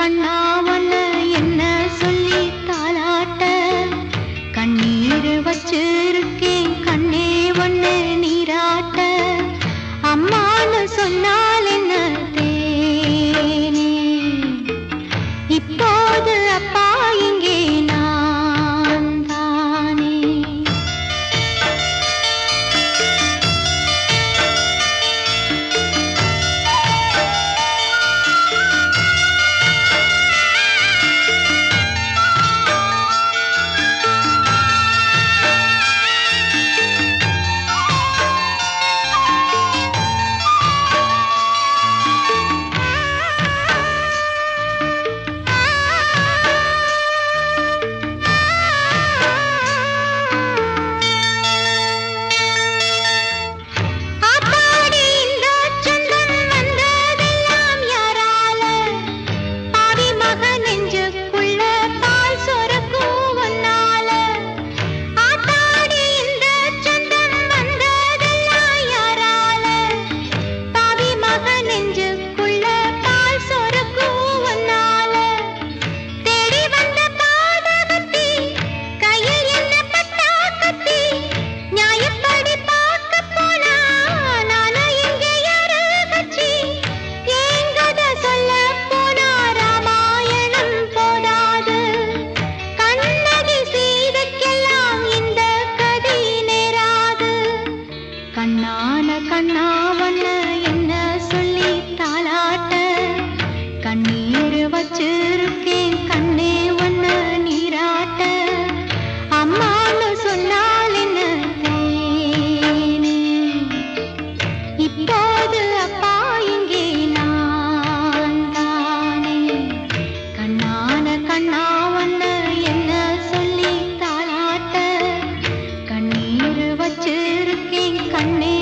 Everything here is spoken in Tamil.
கண்ணா ஒன்னு என்ன சொல்லி தாளாட்ட கண்ணீர் வச்சிருக்கேன் கண்ணே ஒன்னு நீராட்ட அம்மான்னு சொன்னால் என்ன தேனே இப்போது அப்பா இங்கே நான் தானே கண்ணா ஒன்னு என்ன சொல்லி தாளாட்ட கண்ணீர் வச்சிருக்கேன் கண்ணே ஒன்னு நீராட்ட அம்மான்னு சொன்னால் என்ன தேனே இப்போது அப்பா இங்கே நான் தானே கண்ணா ஒன்னு என்ன சொல்லி தாளாட்ட கண்ணீர் வச்சிருக்கேன் கண்ணே